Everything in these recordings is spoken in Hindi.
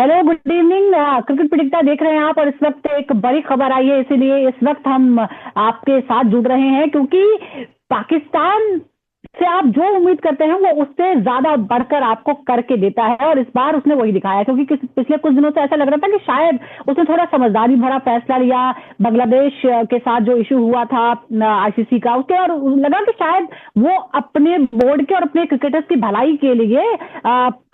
Hello, good evening. क्रिकेट पिटिकता देख रहे हैं आप, और इस वक्त एक बड़ी खबर आई है, इसीलिए इस वक्त हम आपके साथ जुड़ रहे हैं, क्योंकि पाकिस्तान से आप जो उम्मीद करते हैं वो उससे ज्यादा बढ़कर आपको करके देता है, और इस बार उसने वही दिखाया है। क्योंकि पिछले कुछ दिनों से ऐसा लग रहा था कि शायद उसने थोड़ा समझदारी भरा फैसला लिया बांग्लादेश के साथ जो इशू हुआ था आईसीसी का, उसके, और लगा कि शायद वो अपने बोर्ड के और अपने क्रिकेटर्स की भलाई के लिए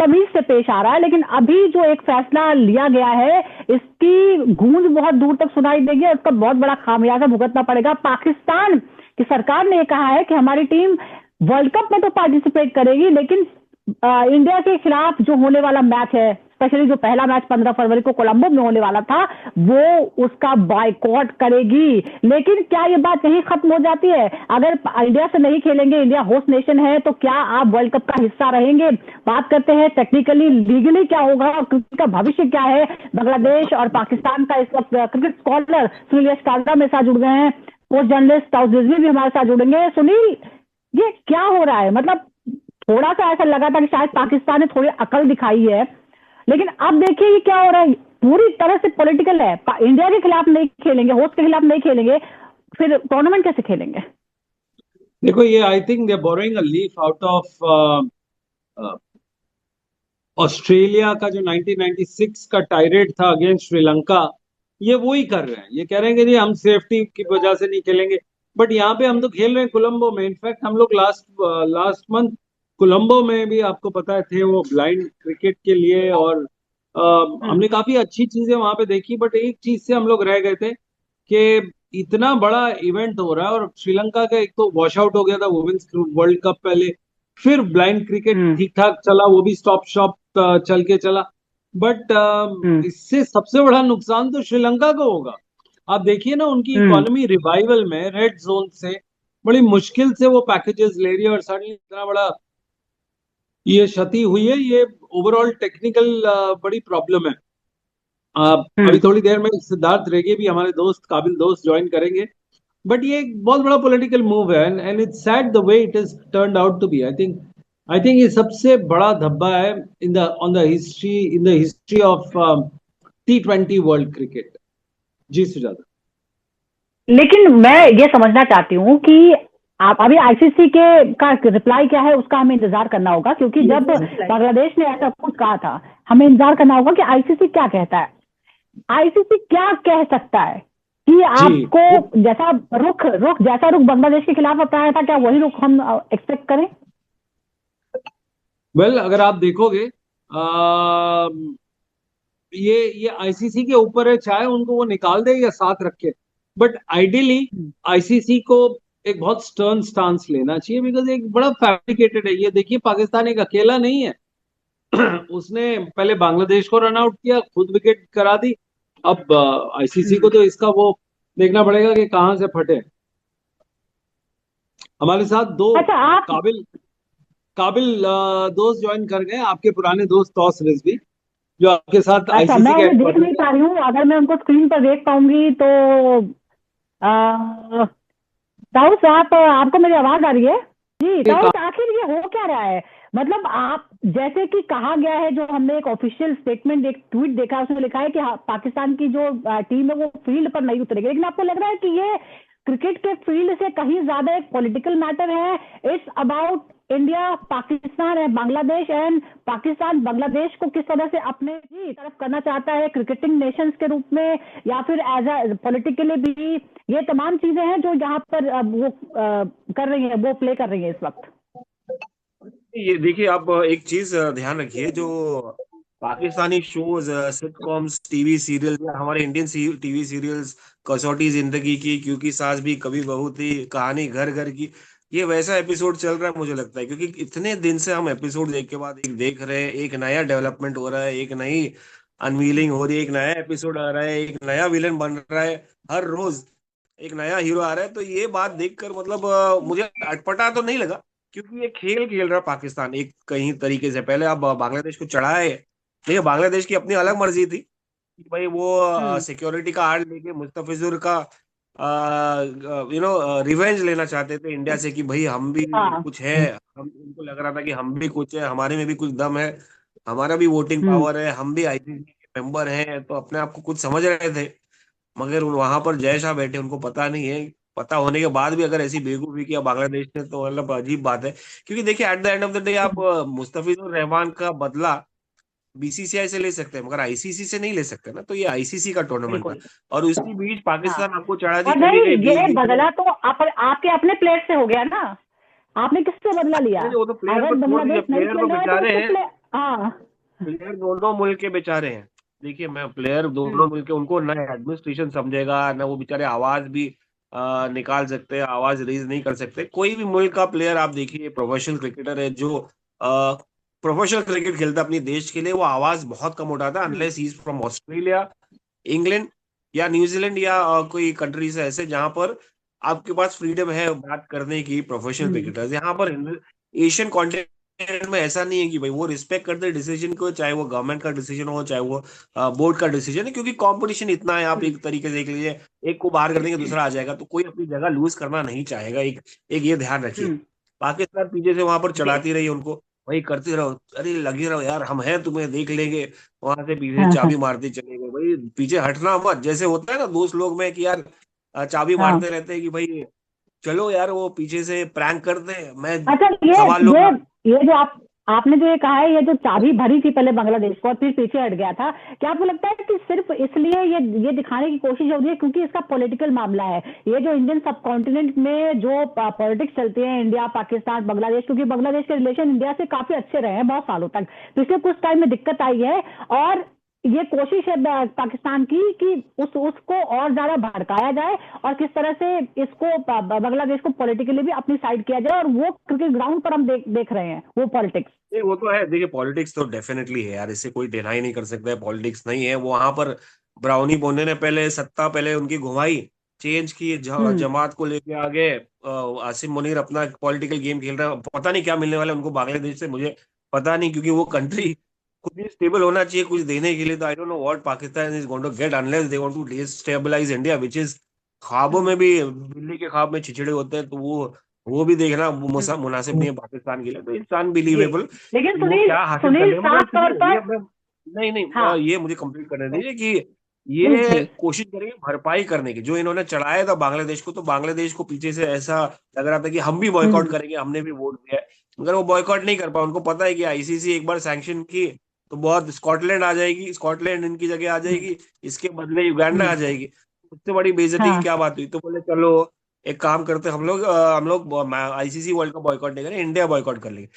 तमीज से पेश आ रहा है। लेकिन अभी जो एक फैसला लिया गया है, इसकी गूंज बहुत दूर तक सुनाई देगी, और इसका बहुत बड़ा खामियाजा भुगतना पड़ेगा। पाकिस्तान की सरकार ने कहा है कि हमारी टीम वर्ल्ड कप में तो पार्टिसिपेट करेगी, लेकिन इंडिया के खिलाफ जो होने वाला मैच है, स्पेशली जो पहला मैच 15 फरवरी को कोलंबो में होने वाला था, वो उसका बायकॉट करेगी। लेकिन क्या ये बात यहीं खत्म हो जाती है? अगर इंडिया से नहीं खेलेंगे, इंडिया होस्ट नेशन है, तो क्या आप वर्ल्ड कप का हिस्सा रहेंगे? बात करते हैं टेक्निकली, लीगली क्या होगा, क्रिकेट का भविष्य क्या है। बांग्लादेश और पाकिस्तान का इस वक्त क्रिकेट स्कॉलर सुनील यशकाल्डा मेरे साथ जुड़ गए हैं, पोस्ट जर्नलिस्ट ताउस रिजवी भी हमारे साथ जुड़ेंगे। सुनील, ये क्या हो रहा है? मतलब थोड़ा सा ऐसा लगा था कि शायद पाकिस्तान ने थोड़ी अकल दिखाई है, लेकिन अब देखिए ये क्या हो रहा है। पूरी तरह से पॉलिटिकल है। इंडिया के खिलाफ नहीं खेलेंगे, होस्ट के खिलाफ नहीं खेलेंगे, फिर टूर्नामेंट कैसे खेलेंगे? देखो, ये I think they borrowing a leaf out of Australia का जो 1996 का टाइरेड था अगेंस्ट श्रीलंका। ये वो ही कर रहे हैं। ये कह रहे हैं कि जी हम सेफ्टी की वजह से नहीं खेलेंगे, बट यहाँ पे हम तो खेल रहे हैं कोलंबो में। इनफैक्ट हम लोग लास्ट लास्ट मंथ कोलंबो में भी, आपको पता थे, वो ब्लाइंड क्रिकेट के लिए, और हम्म। हमने काफी अच्छी चीजें वहां पे देखी। बट एक चीज से हम लोग रह गए थे कि इतना बड़ा इवेंट हो रहा है, और श्रीलंका का एक तो वॉश आउट हो गया था वुमेन्स वर्ल्ड कप पहले, फिर ब्लाइंड क्रिकेट हम्म। ठीक ठाक चला, वो भी स्टॉप शॉप चल के चला। बट हम्म। इससे सबसे बड़ा नुकसान तो श्रीलंका को होगा। आप देखिए ना, उनकी हम्म। इकोनॉमी रिवाइवल में रेड जोन से बड़ी मुश्किल से वो पैकेजेस ले रही है, और सडनली इतना बड़ा ये क्षति हुई है। ये ओवरऑल टेक्निकल बड़ी प्रॉब्लम है। अभी हम्म। थोड़ी देर में सिद्धार्थ रेगे भी, हमारे दोस्त, काबिल दोस्त, ज्वाइन करेंगे। बट ये एक बहुत बड़ा पॉलिटिकल मूव है, and it's sad the way it is turned out to be. I think ये सबसे बड़ा धब्बा है in the on the history in the history of T20 world cricket. जी सुजाता। लेकिन मैं ये समझना चाहती हूँ कि आप अभी आईसीसी के का रिप्लाई क्या है, उसका हमें इंतजार करना होगा, क्योंकि जब बांग्लादेश ने ऐसा कुछ कहा था, हमें इंतजार करना होगा कि आईसीसी क्या कहता है। आईसीसी क्या कह सकता है कि जी। आपको जैसा रुख रुख जैसा रुख बांग्लादेश के खिलाफ अपनाया था, क्या वही रुख हम एक्सपेक्ट करें? वेल, अगर आप देखोगे, ये आईसीसी के ऊपर है, चाहे उनको वो निकाल दे या साथ रखे। But ideally hmm. आईसीसी को एक बहुत स्टर्न स्टांस लेना चाहिए, बिकॉज एक बड़ा फैब्रिकेटेड है। ये देखिए, पाकिस्तान एक अकेला नहीं है। उसने पहले बांग्लादेश को रन आउट किया, खुद विकेट करा दी। अब आईसीसी को हम्म। तो इसका वो देखना पड़ेगा कि कहाँ से फटे। हमारे साथ दो अच्छा, आप। काबिल काबिल दोस्त ज्वाइन कर गए, आपके पुराने दोस्त तौस रिजवी, जो आपके साथ अच्छा, मैं आईसीसी के उन्हें देख हेडक्वार्टर नहीं में। पा रही हूँ, अगर मैं उनको स्क्रीन पर देख पाऊंगी तो। आ, ताउस, आप, आपको मेरी आवाज आ रही है? जी के ताउस, काम। आखिर ये हो क्या रहा है? मतलब आप, जैसे कि कहा गया है, जो हमने एक ऑफिशियल स्टेटमेंट, एक ट्वीट देखा, उसमें लिखा है कि पाकिस्तान की जो टीम है वो फील्ड पर नहीं उतरेगी। लेकिन आपको लग रहा है कि ये क्रिकेट के फील्ड से कहीं ज्यादा एक पॉलिटिकल मैटर है? It's about India, Pakistan and Bangladesh, and Pakistan Bangladesh को किस तरह से अपने ही तरफ करना चाहता है, क्रिकेटिंग नेशंस के रूप में, या फिर एज अ पॉलिटिकली भी। ये तमाम चीजें हैं जो यहाँ पर वो कर रही हैं, वो प्ले कर रही हैं इस वक्त। ये देखिए, आप एक चीज ध्यान रखिए। जो Pakistani shows, sitcoms, TV serial, या हमारे इंडियन टीवी सीरियल्स, कसौटी जिंदगी की, क्योंकि सास भी कभी बहू थी, कहानी घर घर की, ये वैसा एपिसोड चल रहा है मुझे लगता है। क्योंकि इतने दिन से हम एपिसोड देख के बाद एक देख रहे हैं, एक नया डेवलपमेंट हो रहा है, एक नई अनवीलिंग हो रही है, एक नया एपिसोड आ रहा है, एक नया विलन बन रहा है, हर रोज एक नया हीरो आ रहा है। तो ये बात देखकर मतलब मुझे अटपटा तो नहीं लगा, क्योंकि ये खेल खेल रहा पाकिस्तान एक कहीं तरीके से। पहले आप बांग्लादेश को चढ़ाए, देखिए बांग्लादेश की अपनी अलग मर्जी थी कि भाई वो हम्म। सिक्योरिटी का आड़ लेके मुस्तफिजुर का रिवेंज लेना चाहते थे इंडिया से, कि भाई हम भी हाँ। कुछ है। हम उनको लग रहा था कि हम भी कुछ है, हमारे में भी कुछ दम है, हमारा भी वोटिंग हम्म। पावर है, हम भी आईसीसी मेंबर हैं तो अपने आप को कुछ समझ रहे थे, मगर वहां पर जय शाह बैठे, उनको पता नहीं है। पता होने के बाद भी अगर ऐसी बेवकूफी किया बांग्लादेश ने तो मतलब अजीब बात है। क्योंकि देखिए at the end of the day आप मुस्तफिजुर रहमान का बदला बीसीसीआई से ले सकते हैं, मगर आईसीसी से नहीं ले सकते ना। तो ये आईसीसी का टूर्नामेंट था, बिल्कुल। और उसी बीच हाँ। पाकिस्तान आपको चढ़ा दी और चली नहीं, गई बीच ये बीच में। बदला तो आपके अपने प्लेयर से हो गया ना। आपने किससे बदला लिया? नहीं, वो तो प्लेयर अगर को छोड़ दीजिए, बांग्लादेश नहीं प्लेयर तो खेल रहा है तो बेचारे उसको हैं। प्ले हाँ। प्लेयर दोनों मुल्क के बेचारे हैं। देखिए मैं प्लेयर हम्म। दोनों मुल्क के, उनको ना एडमिनिस्ट्रेशन समझेगा ना वो बेचारे आवाज भी निकाल सकते हैं, आवाज रेज नहीं कर सकते। कोई भी मुल्क का प्लेयर आप देखिए, प्रोफेशनल क्रिकेटर है जो प्रोफेशनल क्रिकेट खेलता है अपने देश के लिए, वो आवाज बहुत कम उठाता है hmm. Unless he is from Australia, England या न्यूजीलैंड या कोई कंट्रीज ऐसे जहां पर आपके पास फ्रीडम है बात करने की। प्रोफेशनल हम्म। क्रिकेटर्स यहाँ पर एशियन कॉन्टिनेंट में ऐसा नहीं है कि भाई वो रिस्पेक्ट करते डिसीजन को, चाहे वो गवर्नमेंट का डिसीजन हो चाहे वो बोर्ड का डिसीजन है, क्योंकि कंपटीशन इतना है। आप हम्म। एक तरीके से देख लीजिए, एक को बाहर कर देंगे दूसरा आ जाएगा, तो कोई अपनी जगह लूज करना नहीं चाहेगा। एक एक ये ध्यान रखिए। हम्म। पाकिस्तान पीछे से वहां पर जी। चढ़ाती रही उनको, वही करते रहो, अरे लगे रहो यार, हम हैं, तुम्हें देख लेंगे। वहां से पीछे हाँ। चाबी मारते चले गए, भाई पीछे हटना मत। जैसे होता है ना दोस्त लोग में कि यार चाबी हाँ। मारते रहते हैं कि भाई चलो यार वो पीछे से प्रैंक करते हैं, मैं अच्छा, ये संभाल ये लूंगा। ये जो आपने जो ये कहा है, ये जो चाबी भरी थी पहले बांग्लादेश को और फिर पीछे हट गया था, क्या आपको लगता है कि सिर्फ इसलिए ये दिखाने की कोशिश हो रही है क्योंकि इसका पॉलिटिकल मामला है? ये जो इंडियन सब कॉन्टिनेंट में जो पॉलिटिक्स चलती है, इंडिया पाकिस्तान बांग्लादेश, क्योंकि बांग्लादेश के रिलेशन इंडिया से काफी अच्छे रहे हैं बहुत सालों तक, पिछले कुछ टाइम में दिक्कत आई है। और ये कोशिश है पाकिस्तान की कि उसको और ज्यादा भड़काया जाए और किस तरह से इसको बांग्लादेश को पॉलिटिकली भी अपनी साइड किया जाए, और वो क्रिकेट ग्राउंड पर हम देख रहे हैं वो पॉलिटिक्स। नहीं वो तो है, देखिए पॉलिटिक्स तो डेफिनेटली है यार, इससे कोई डिनाई नहीं कर सकता है, पॉलिटिक्स नहीं है वो वहां पर। ब्राउनी बोने ने पहले सत्ता पहले उनकी घुमाई, चेंज की, हम्म। जमात को लेके आगे। आसिम मुनीर अपना पॉलिटिकल गेम खेल रहा है, पता नहीं क्या मिलने वाला है उनको बांग्लादेश से, मुझे पता नहीं, क्योंकि वो कंट्री खुद भी स्टेबल होना चाहिए कुछ देने के लिए। तो I don't know what Pakistan is going to get unless they want to destabilize India, which is ख्वाबों हम्म। में भी, बिल्ली के ख्वाब में चिचड़े होते हैं, तो वो भी देखना मुनासिब हम्म। नहीं है पाकिस्तान के लिए। तो इट्स जी। अनबिलीवेबल लेकिन कि वो सुनील क्या हासिल कर सुनील ले, मगर साफ तौर सुनिए ये पर। अपने, नहीं नहीं हाँ। ये मुझे कंप्लीट करने दीजिए कि जी ये जी। कोशिश करेंगे भरपाई करने की, जो इन्होंने चढ़ाया था बांग्लादेश को, तो बांग्लादेश को पीछे से ऐसा लग रहा था कि हम भी बॉयकॉट हम्म। करेंगे, हमने भी वोट दिया है, मगर वो बॉयकॉट नहीं कर पाए। उनको पता है कि आईसीसी एक बार सैंक्शन की तो बहुत, स्कॉटलैंड आ जाएगी, स्कॉटलैंड इनकी जगह आ हम्म। जाएगी, इसके बदले युगांडा हम्म। आ जाएगी, उससे बड़ी बेइज्जती की हाँ। क्या बात हुई। तो बोले चलो एक काम करते हैं, हम लोग आईसीसी वर्ल्ड कप बॉयकॉट नहीं करें, इंडिया बॉयकॉट कर लेंगे।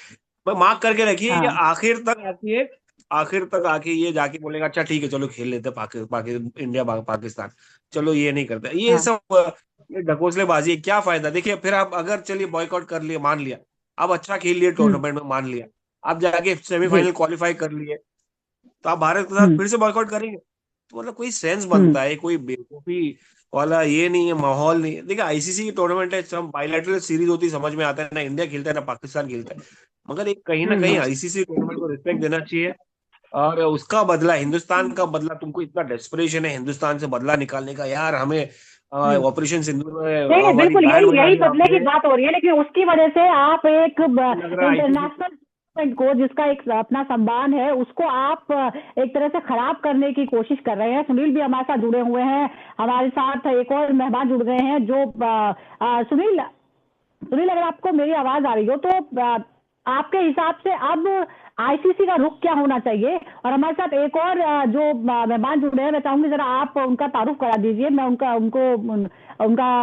मैं मार्क करके रखिए, ये हाँ। आखिर तक आके ये जाके बोलेगा अच्छा ठीक है चलो खेल लेते हैं इंडिया पाकिस्तान। चलो ये नहीं करते ये हाँ। सब, ये ढकोसलेबाजी है, क्या फायदा। देखिए फिर आप अगर चलिए बॉयकॉट कर लिए, मान लिया आप अच्छा खेल लिए हम्म। टूर्नामेंट में, मान लिया आप जाके जी। सेमीफाइनल क्वालिफाई कर लिए, तो आप भारत के साथ हम्म। फिर से बॉयकॉट करेंगे? तो मतलब कोई सेंस हम्म। बनता है, कोई बेवकूफी वाला ये नहीं है, माहौल नहीं है। देखिए आईसीसी की टूर्नामेंट है, सब बायलैटरल सीरीज होती है, समझ में आता है, ना इंडिया खेलता है ना पाकिस्तान खेलता है, मगर एक कहीं ना कहीं हम्म। आईसीसी टूर्नामेंट को रिस्पेक्ट देना चाहिए। और उसका बदला, हिंदुस्तान का बदला, तुमको इतना डेस्परेशन है हिंदुस्तान से बदला निकालने का, यार हमें हम्म। ऑपरेशन सिंदूर में नहीं नहीं, हमारी बिल्कुल बैंड यही बजा यही दिया बदले की आपने। बात हो रही है, लेकिन उसकी वजह से आप एक लग रहा है आईसीसी, इंटरनेशनल को, जिसका एक अपना सम्मान है, उसको आप एक तरह से खराब करने की कोशिश कर रहे हैं। सुनील भी हमारे साथ जुड़े हुए हैं, हमारे साथ एक और मेहमान जुड़ गए हैं जो सुनील सुनील, अगर आपको मेरी आवाज आ रही हो तो आपके हिसाब से अब आईसीसी का रुख क्या होना चाहिए? और हमारे साथ एक और जो मेहमान जुड़े हैं, मैं चाहूंगी जरा आप उनका तारुफ करा दीजिए। मैं उनका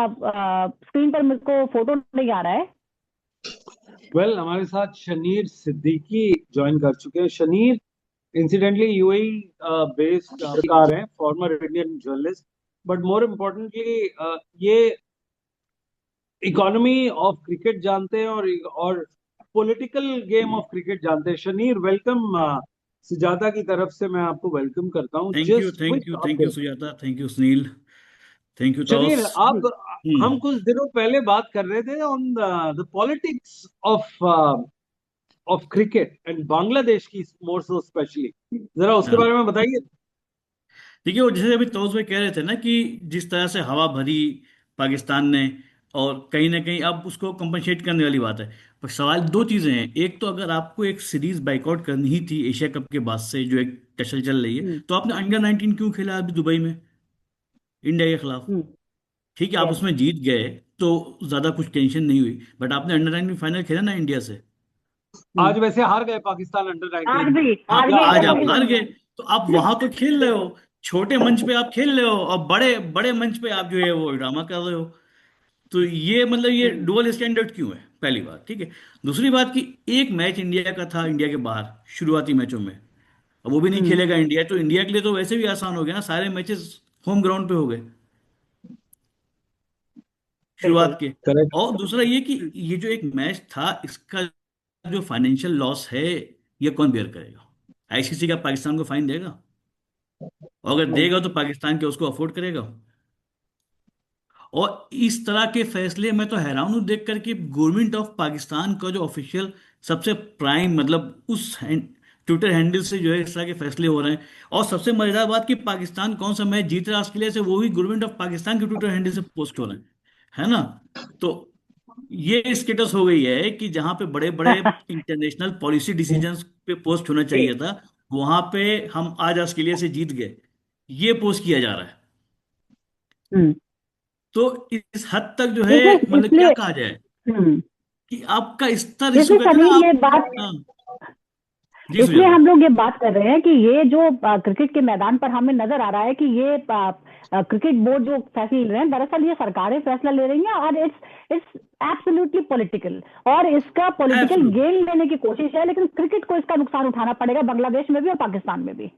स्क्रीन पर मेरे को फोटो नहीं आ रहा है। हमारे साथ शनीर सिद्दीकी ज्वाइन कर चुके हैं। शनीर इंसिडेंटली यूएई बेस्ड पत्रकार हैं, former Indian journalist, but more importantly ये इकोनॉमी ऑफ क्रिकेट जानते हैं और पॉलिटिकल गेम ऑफ क्रिकेट जानते हैं। शनीर वेलकम, सुजाता की तरफ से मैं आपको वेलकम करता हूँ। Thank you, just thank quick you, thank you update. Sujata, thank you Sunil, thank you Shaneer, ताओस। आप, हम हम्म। कुछ दिनों पहले बात कर रहे थे on the politics of of cricket and Bangladesh की, मोर सो स्पेशली, जरा उसके हाँ, बारे में बताइए। देखिए वो जैसे अभी तौस भाई कह रहे थे ना कि जिस तरह से हवा भरी पाकिस्तान ने, और कहीं ना कहीं अब उसको कंपनसेट करने वाली बात है। पर सवाल दो चीजें हैं। एक तो अगर आपको एक सीरीज बाइकआउट करनी ही थी एशिया कप के बाद से, जो एक टसल चल रही है, हम्म। तो आपने अंडर 19 क्यों खेला अभी दुबई में इंडिया के खिलाफ? हम्म। ठीक है, आप यस। उसमें जीत गए तो ज्यादा कुछ टेंशन नहीं हुई, बट आपने अंडर 19 फाइनल खेला ना इंडिया से। हम्म। आज वैसे हार गए पाकिस्तान अंडर आज 19। भी, हाँ, आज तो भी याद आज है आप आपको? हार कंपटीशन गए, में। तो आप वहां तो खेल रहे हो, छोटे मंच पे आप खेल रहे हो, और बड़े बड़े मंच पे आप जो है वो ड्रामा कर रहे हो। तो ये मतलब ये हम्म। डुअल स्टैंडर्ड क्यों है, पहली बात। ठीक है। दूसरी बात कि एक मैच इंडिया का था इंडिया के बाहर शुरुआती मैचों में, अब वो भी नहीं हम्म। खेलेगा इंडिया, तो इंडिया के लिए तो वैसे भी आसान हो गया ना, सारे मैचेस होम ग्राउंड पे हो गए बिल्कुल। शुरुआत के। करेक्ट। और दूसरा ये कि ये जो एक मैच था, इसका जो फाइनेंशियल लॉस है, ये कौन बेयर करेगा? आईसीसी का पाकिस्तान को फाइन देगा? और अगर नहीं। देगा तो पाकिस्तान के उसको अफोर्ड करेगा? और इस तरह के फैसले मैं तो हैरान हूं देख कर कि गवर्नमेंट ऑफ पाकिस्तान का जो ऑफिशियल सबसे प्राइम मतलब उस ट्विटर हैंडल से जो है इस तरह के फैसले हो रहे हैं। और सबसे मजेदार बात कि पाकिस्तान कौन सा मैच जीत रहा है ऑस्ट्रेलिया से, वो भी गवर्नमेंट ऑफ पाकिस्तान के ट्विटर हैंडल से पोस्ट हो रहे हैं, है ना? तो ये स्टेटस हो गई है कि जहां पे बड़े बड़े इंटरनेशनल पॉलिसी डिसीजंस पे पोस्ट होना जी। चाहिए था, वहां पे हम आज ऑस्ट्रेलिया से जीत गए, ये पोस्ट किया जा रहा है। हम्म। तो इस हद तक जो है, देखिए, मतलब क्या इसलिए कहा जाए, हम्म, कि आपका स्तर, इसको इसलिए कहते हैं ना सनी आप। ये बात, हाँ, जी इसलिए सुजाता। हम लोग ये बात कर रहे हैं कि ये जो क्रिकेट के मैदान पर हमें नजर आ रहा है कि ये क्रिकेट बोर्ड जो फैसले ले रहे हैं, दरअसल ये सरकारें फैसला ले रही हैं, और इट्स इट्स एब्सोल्युटली पॉलिटिकल, और इसका पॉलिटिकल एब्सोल्युट। गेन लेने की कोशिश है, लेकिन क्रिकेट को इसका नुकसान उठाना पड़ेगा, बांग्लादेश में भी और पाकिस्तान में भी।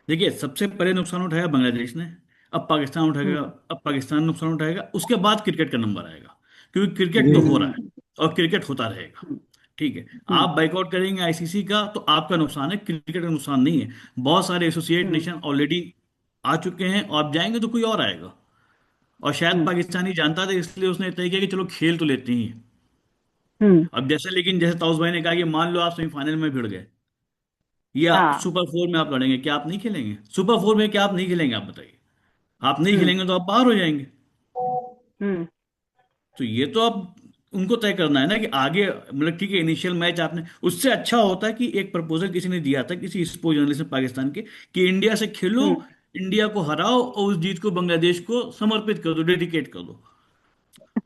देखिए, सबसे पहले नुकसान उठाया बांग्लादेश ने, अब पाकिस्तान उठाएगा, हम्म। अब पाकिस्तान नुकसान उठाएगा, उसके बाद क्रिकेट का नंबर आएगा। क्योंकि क्रिकेट जी। तो हो रहा है और क्रिकेट होता रहेगा। हम्म। ठीक है। हम्म। आप बाइकआउट करेंगे आईसीसी का तो आपका नुकसान है, क्रिकेट का नुकसान नहीं है। बहुत सारे एसोसिएट हम्म। नेशन ऑलरेडी आ चुके हैं, और आप जाएंगे तो कोई और आएगा। और शायद हम्म। पाकिस्तानी जानता था, इसलिए उसने तय किया कि चलो खेल तो लेते ही हैं। हम्म। अब जैसे, लेकिन जैसे ताउस भाई ने कहा कि मान लो आप सेमीफाइनल में भिड़ गए, या हाँ। सुपर फोर में आप लड़ेंगे, क्या आप नहीं खेलेंगे? सुपर फोर में क्या आप नहीं खेलेंगे, आप बताइए? आप नहीं हम्म। खेलेंगे तो आप बाहर हो जाएंगे। हम्म। तो ये तो अब उनको तय करना है ना कि आगे, मतलब ठीक है, इनिशियल मैच आपने, उससे अच्छा होता है कि एक प्रपोजल किसी ने दिया था, किसी स्पोर्ट्स जर्नलिस्ट ने पाकिस्तान के, कि इंडिया से खेलो, हम्म। इंडिया को हराओ और उस जीत को बांग्लादेश को समर्पित कर दो, डेडिकेट कर दो।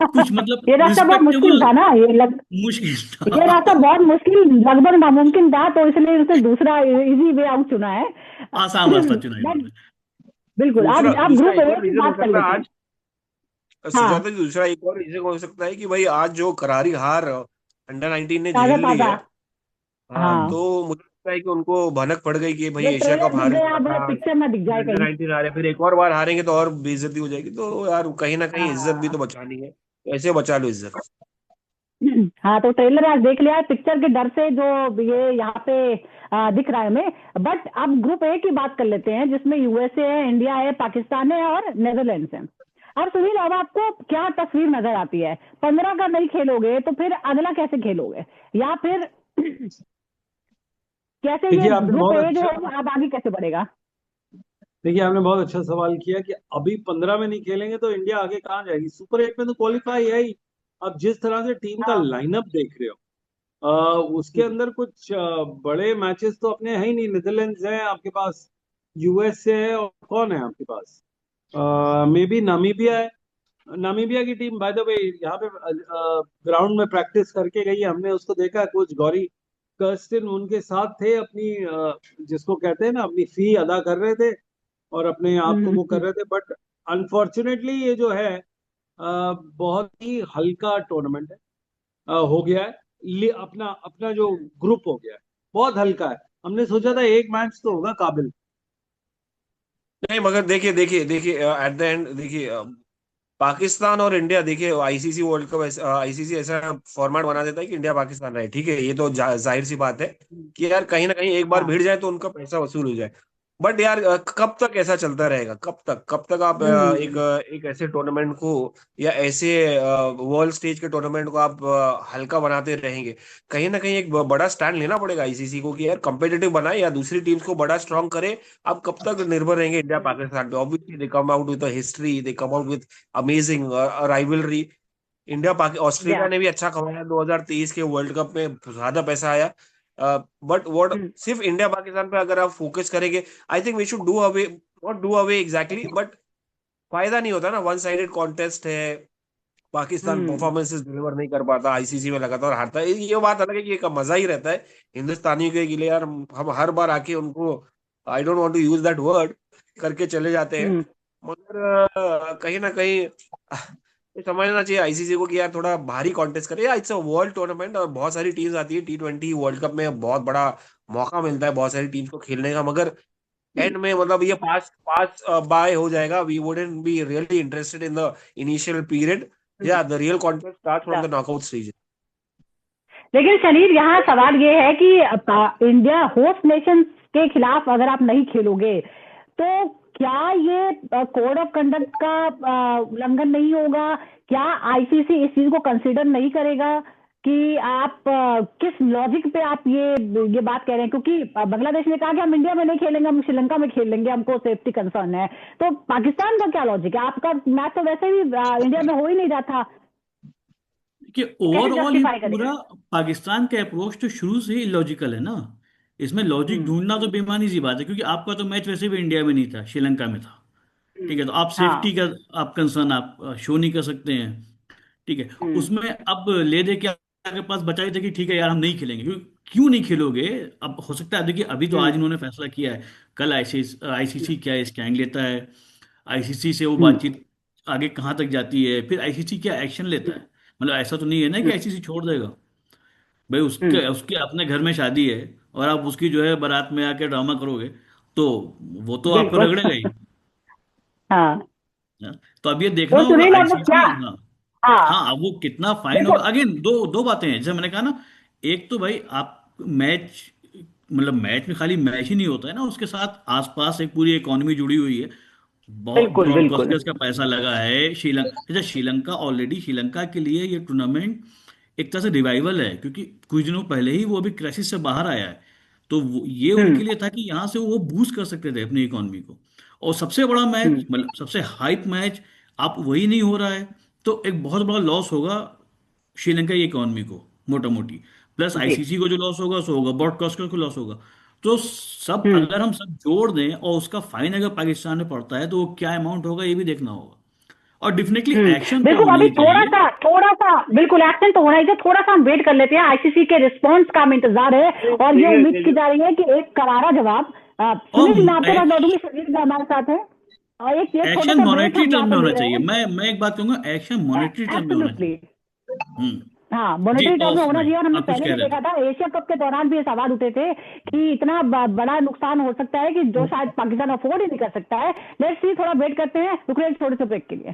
कुछ मतलब ये रास्ता बहुत मुश्किल रिस्पेक्टेबल। था ना, मुश्किल ये रास्ता था। बहुत मुश्किल, लगभग नामुमकिन था, तो इसलिए उसने दूसरा इजी वे आउट चुना है। आसान रास्ता चुना बट इन्होंने। बिल्कुल, दूसरा आप दूसरा ग्रुप एक ए और की रीजन हो बात कर सकता लेते है हैं। आज, हाँ। सुजाता जी, दूसरा एक और रीजन हो सकता है कि भाई आज जो करारी हार अंडर 19 ने ताजा झेल ली ताजा। है। हाँ, हाँ। तो मुझे लगता है कि उनको भनक पड़ गई कि भाई ये एशिया ट्रेलर कप दिख हार गए, चुका अब था, पिक्चर ना दिख जाए कहीं। अंडर 19 हारे, फिर एक और बार हारेंगे तो और बेइज्जती हो जाएगी, तो यार कहीं ना कहीं इज्जत भी हाँ। तो बचानी है, तो ऐसे बचा लो इज्जत। हाँ, तो ट्रेलर आज देख लिया है, पिक्चर के डर से जो ये यहाँ पे दिख रहा है हमें। बट अब ग्रुप ए की बात कर लेते हैं, जिसमें यूएसए है, इंडिया है, पाकिस्तान है और नेदरलैंड्स है। अब सुनील, अब आपको क्या तस्वीर नजर आती है? 15 का नहीं खेलोगे तो फिर अगला कैसे खेलोगे, या फिर कैसे ये देखिए आपने ग्रुप बहुत ए जो अच्छा है अब आगे कैसे बढ़ेगा? देखिए आपने बहुत अच्छा सवाल किया कि अभी 15 में नहीं खेलेंगे तो इंडिया आगे कहाँ जाएगी? सुपर 8 में तो क्वालिफाई है ही। अब जिस तरह से टीम का हाँ। लाइनअप देख रहे हो, उसके अंदर कुछ बड़े मैचेस तो अपने है ही नहीं। नीदरलैंड्स है आपके पास, यूएसए है, और कौन है आपके पास? मे बी नामीबिया है। नामीबिया की टीम बाय द वे यहाँ पे ग्राउंड में प्रैक्टिस करके गई है, हमने उसको देखा। कोच गौरी कर्स्टिन उनके साथ थे, अपनी जिसको कहते हैं ना, अपनी फी अदा कर रहे थे और अपने आप को वो कर रहे थे। बट अनफॉर्चुनेटली ये जो है बहुत ही हल्का टूर्नामेंट है, हो गया है। अपना अपना जो ग्रुप हो गया है बहुत हल्का है। हमने सोचा था एक मैच तो होगा काबिल। नहीं, मगर देखिए देखिए देखिए, एट द एंड देखिए, पाकिस्तान और इंडिया, देखिए आईसीसी वर्ल्ड कप, आईसीसी ऐसा फॉर्मेट बना देता है कि इंडिया पाकिस्तान रहे, ठीक है, ये तो जाहिर सी बात है कि यार कहीं ना कहीं एक बार हाँ। भिड़ जाए तो उनका पैसा वसूल हो जाए। बट यार कब तक ऐसा चलता रहेगा? कब तक आप हम्म। एक ऐसे टूर्नामेंट को, या ऐसे वर्ल्ड स्टेज के टूर्नामेंट को आप हल्का बनाते रहेंगे? कहीं ना कहीं एक बड़ा स्टैंड लेना पड़ेगा आईसीसी को कि यार कंपेटिटिव बनाए या दूसरी टीम्स को बड़ा स्ट्रांग करे। आप कब तक निर्भर रहेंगे इंडिया पाकिस्तान पे? Obviously they come out with history, they come out with amazing rivalry, India Australia या ने भी अच्छा कमाया 2023 के वर्ल्ड कप में, ज्यादा पैसा आया। बट व्हाट, सिर्फ इंडिया पाकिस्तान पे अगर आप फोकस करेंगे, I think we should do away, not do away exactly, but फायदा नहीं होता ना, वन साइडेड कॉन्टेस्ट है, पाकिस्तान परफॉर्मेंसेस डिलीवर नहीं कर पाता, आईसीसी में लगातार हारता है। ये बात अलग है कि एक मजा ही रहता है हिंदुस्तानियों के लिए यार, हम हर बार आके उनको, I don't want to use that word, करके चले जाते हैं। मगर कहीं ना कहीं ये समझना चाहिए आईसीसी को कि यार थोड़ा भारी कॉन्टेस्ट करे। या इट्स अ वर्ल्ड टूर्नामेंट और बहुत सारी टीम्स आती है, T20 वर्ल्ड कप में बहुत बड़ा मौका मिलता है बहुत सारी टीम्स को खेलने का, मगर एंड में मतलब ये पास पास बाय हो जाएगा, we wouldn't be really interested in the initial period. या the real contest start from the knockout stage. लेकिन शरीर, यहाँ सवाल ये है कि इंडिया होस्ट नेशन के खिलाफ अगर आप नहीं खेलोगे तो क्या ये कोड ऑफ कंडक्ट का उल्लंघन नहीं होगा? क्या आईसीसी इस चीज को कंसीडर नहीं करेगा कि आप किस लॉजिक पे आप ये बात कह रहे हैं? क्योंकि बांग्लादेश ने कहा कि हम इंडिया में नहीं खेलेंगे, हम श्रीलंका में खेल लेंगे, हमको सेफ्टी कंसर्न है। तो पाकिस्तान का क्या लॉजिक है? आपका मैच तो वैसे भी इंडिया में हो ही नहीं रहा था, कि कैसे ओवरऑल ये जस्टिफाई करेंगे? पूरा पाकिस्तान का अप्रोच तो शुरू से ही इलॉजिकल है ना। इसमें लॉजिक ढूंढना तो बेमानी सी बात है, क्योंकि आपका तो मैच वैसे भी इंडिया में नहीं था, श्रीलंका में था। ठीक है, तो आप सेफ्टी हाँ। का आप कंसर्न आप शो नहीं कर सकते हैं। ठीक है, उसमें अब ले दे के आपके पास बचा ही था कि ठीक है यार हम नहीं खेलेंगे। क्यों नहीं खेलोगे? अब हो सकता है, देखिए अभी तो आज इन्होंने फैसला किया है, कल आईसीसी क्या है स्टैंड लेता है, आईसीसी से वो बातचीत आगे कहाँ तक जाती है, फिर आईसीसी क्या एक्शन लेता है। मतलब ऐसा तो नहीं है ना कि आईसीसी छोड़ देगा। भाई उसके उसके अपने घर में शादी है और आप उसकी जो है बारात में आके ड्रामा करोगे, तो वो तो आपको बिल्कुल। रगड़ेगा ही। हाँ। हाँ, तो अब ये देखना तो होगा सुनील, अब क्या? आईसीसी। हाँ। हाँ। हाँ, अब वो कितना फाइन देखो। होगा, अगेन दो दो बातें हैं जैसे मैंने कहा ना। एक तो भाई आप मैच, मतलब मैच में खाली मैच ही नहीं होता है ना, उसके साथ आसपास एक पूरी इकोनॉमी जुड़ी हुई है। बिल्कुल बिल्कुल। ब्रॉडकास्टर्स का पैसा लगा है। श्रीलंका ऑलरेडी, श्रीलंका के लिए ये टूर्नामेंट एक तरह से रिवाइवल है, क्योंकि कुछ दिनों पहले ही वो अभी क्राइसिस से बाहर आया है। तो ये हम्म उनके लिए था कि यहाँ से वो बूस्ट कर सकते थे अपनी इकोनॉमी को। और सबसे बड़ा मैच, हम्म मतलब सबसे हाइप मैच आप वही नहीं हो रहा है, तो एक बहुत बड़ा लॉस होगा श्रीलंका की इकोनॉमी को, मोटा मोटी। प्लस जी। आईसीसी को जो लॉस होगा सो होगा, ब्रॉडकास्टर को लॉस होगा। तो सब हम्म अगर हम सब जोड़ दें और उसका फाइन अगर पाकिस्तान में पड़ता है तो वो क्या अमाउंट होगा ये भी देखना होगा। और डेफिनेटली एक्शन तो बिल्कुल। होना अभी ही चाहिए। थोड़ा सा बिल्कुल एक्शन तो होना ही चाहिए। थोड़ा सा हम वेट कर लेते हैं, आईसीसी के रिस्पांस का हम इंतजार है और ये उम्मीद की जा रही है कि एक करारा जवाब। और सुनील, मैं आपके पास लौटूंगी, शरीर भी हमारे साथ है और एक छोटा एक्शन सा ब्रेक मॉनेटरी हम टर्म यहाँ में पर होना ले रहे चाहिए। हैं। मैं एक बात कहूंगा, एक्शन मॉनेटरी टर्म में होना एब्सोल्युटली। चाहिए। हम्म। हाँ, जी, मॉनेटरी टर्म में ऑफ होना भाई चाहिए। और हमने आप कुछ पहले कह भी रहे देखा थे। था, एशिया कप के दौरान भी ये सवाल उठे थे कि इतना बड़ा नुकसान हो सकता है कि जो शायद पाकिस्तान अफोर्ड ही नहीं कर सकता है। लेट्स सी, थोड़ा वेट करते हैं, रुक रहे हैं छोटे से ब्रेक के लिए।